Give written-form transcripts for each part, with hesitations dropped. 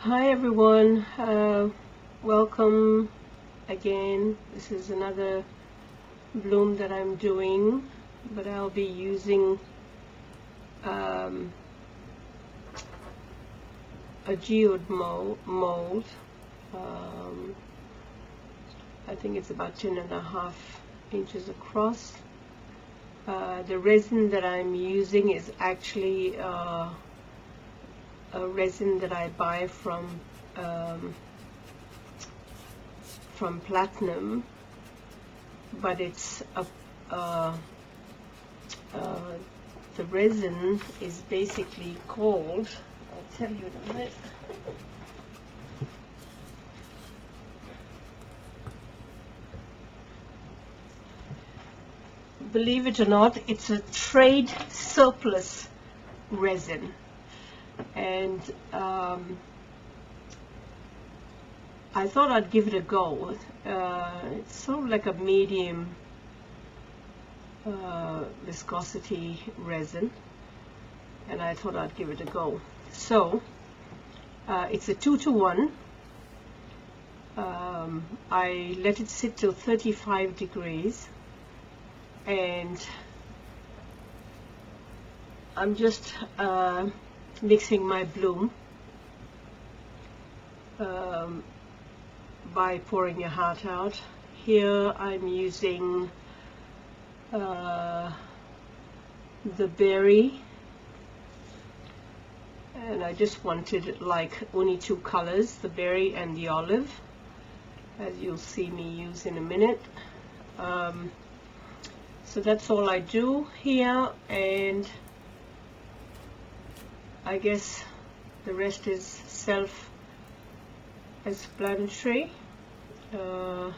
Hi everyone, welcome again. This is another bloom that I'm doing, but I'll be using a geode mold. I think it's about 10.5 inches across. The resin that I'm using is actually a resin that I buy from Platinum, but it's the resin is basically called, I'll tell you in a minute. Believe it or not, it's a trade surplus resin, and I thought I'd give it a go. It's sort of like a medium viscosity resin, and I thought I'd give it a go. So it's a 2-to-1. I let it sit till 35 degrees, and I'm just mixing my bloom by pouring your heart out. Here I'm using the berry, and I just wanted like only two colors, the berry and the olive, as you'll see me use in a minute. So that's all I do here, and I guess the rest is self-explanatory. So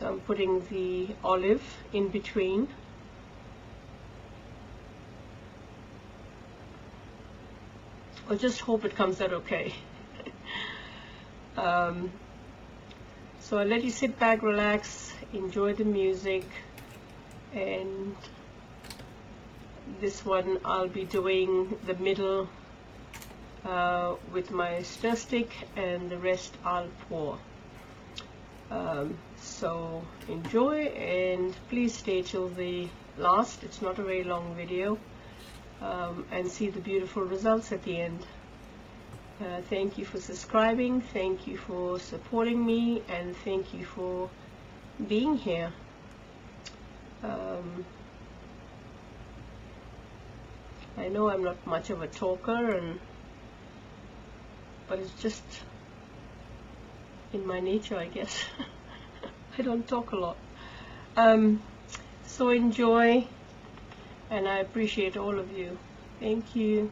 I'm putting the olive in between. I just hope it comes out okay. So I'll let you sit back, relax, enjoy the music, and this one I'll be doing the middle with my stir stick, and the rest I'll pour. So enjoy, and please stay till the last. It's not a very long video, and see the beautiful results at the end. Thank you for subscribing, thank you for supporting me, and thank you for being here. I know I'm not much of a talker, but it's just in my nature, I guess. I don't talk a lot. So enjoy, and I appreciate all of you. Thank you.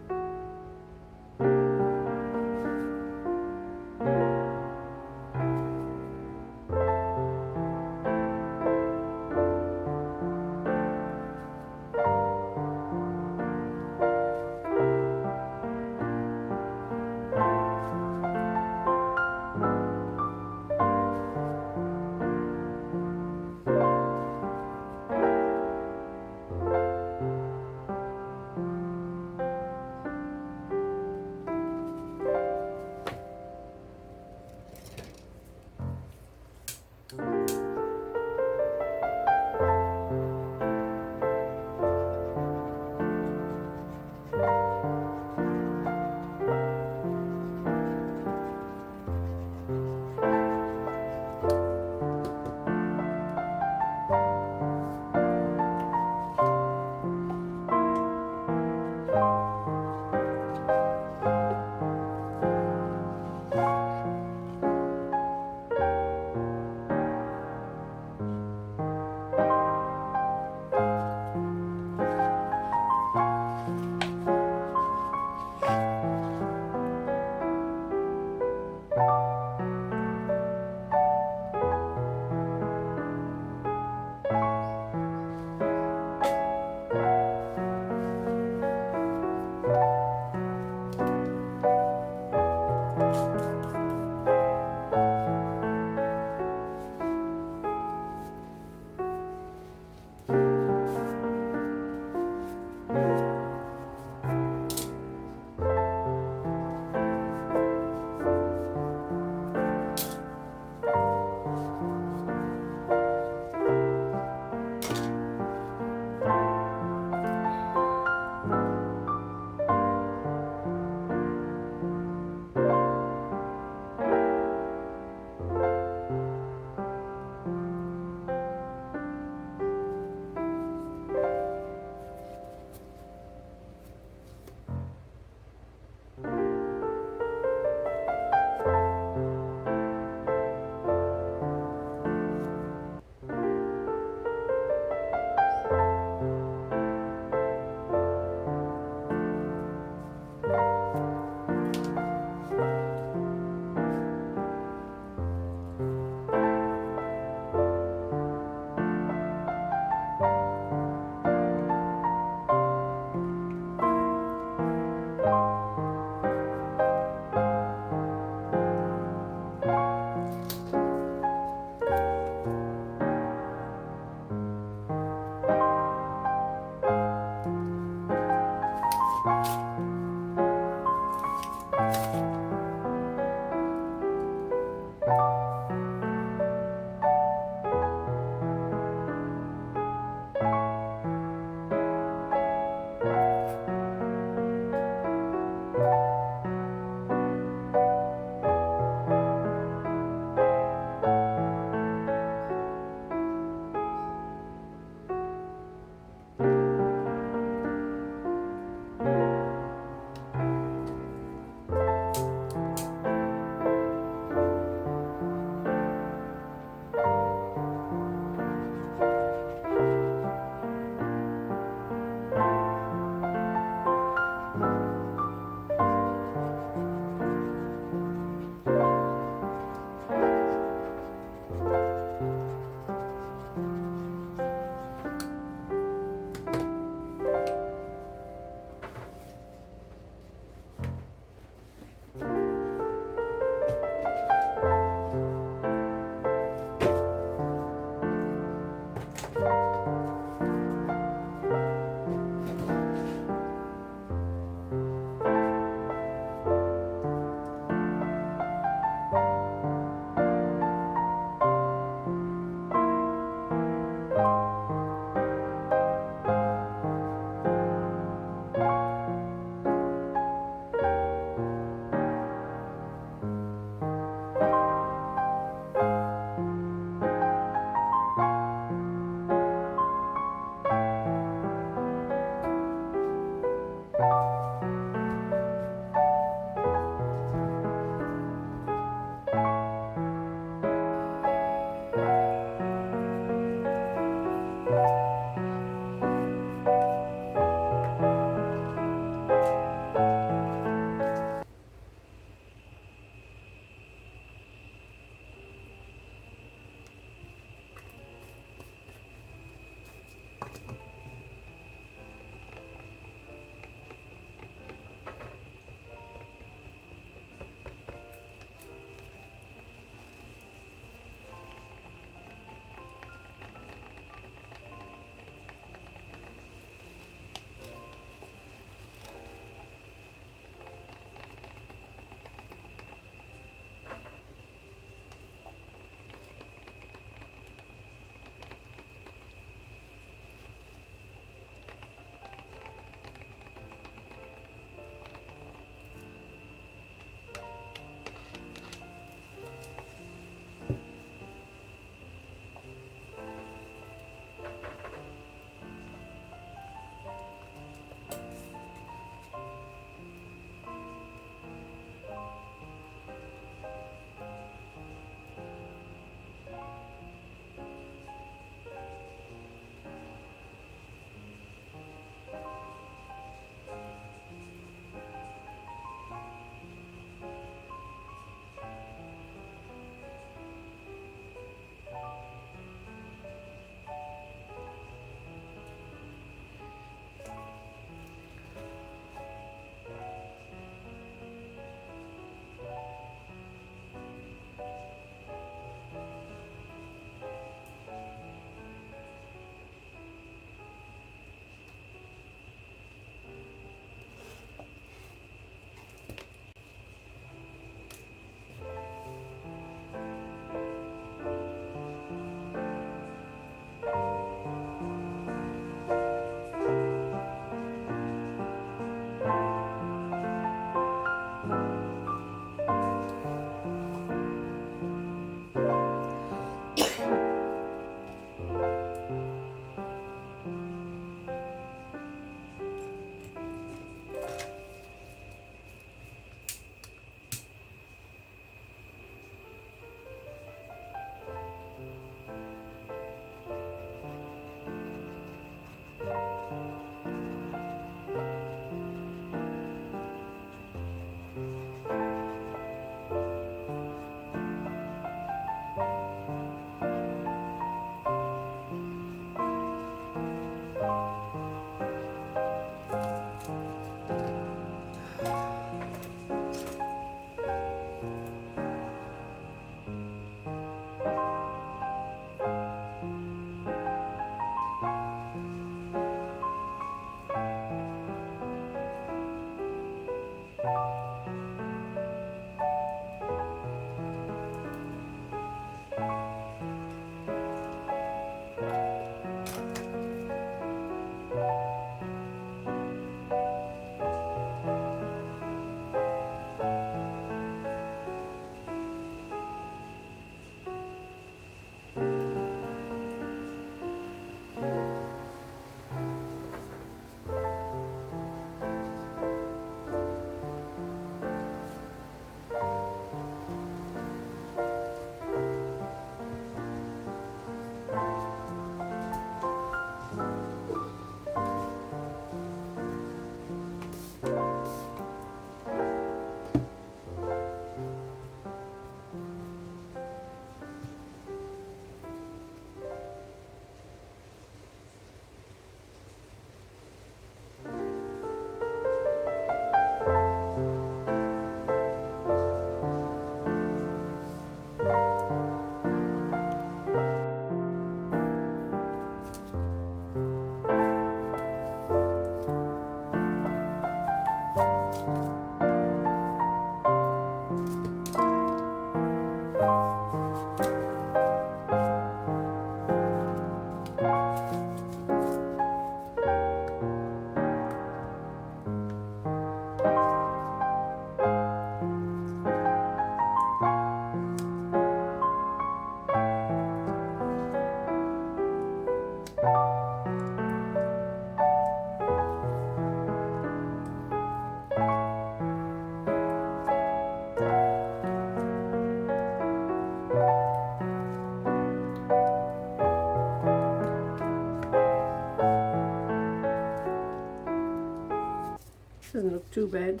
doesn't look too bad.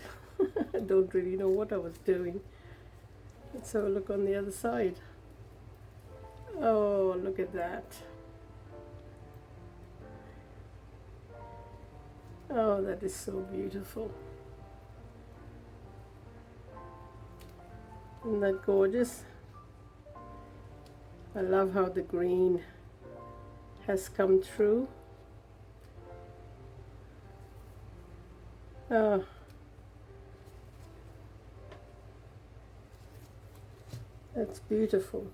I don't really know what I was doing. Let's have a look on the other side. Oh, look at that. Oh, that is so beautiful. Isn't that gorgeous? I love how the green has come through. Oh, that's beautiful.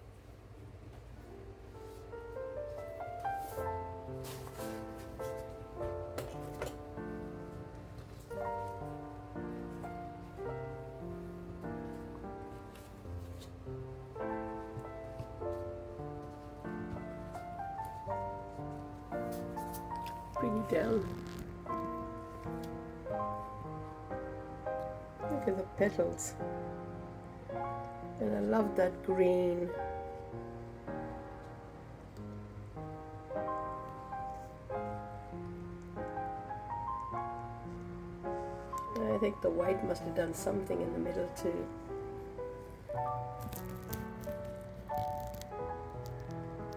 Bring it down. Look at the petals. And I love that green. I think the white must have done something in the middle too.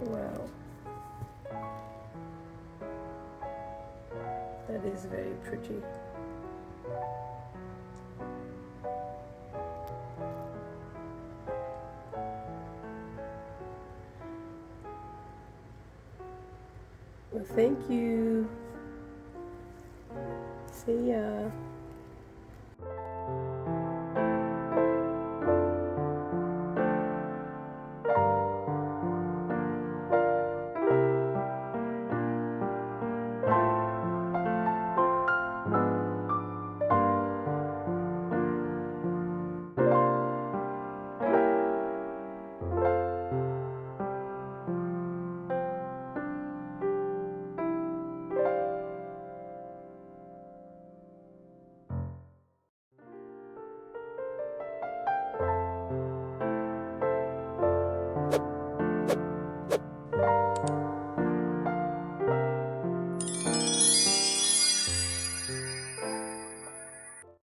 Wow. That is very pretty. Well, thank you. See ya.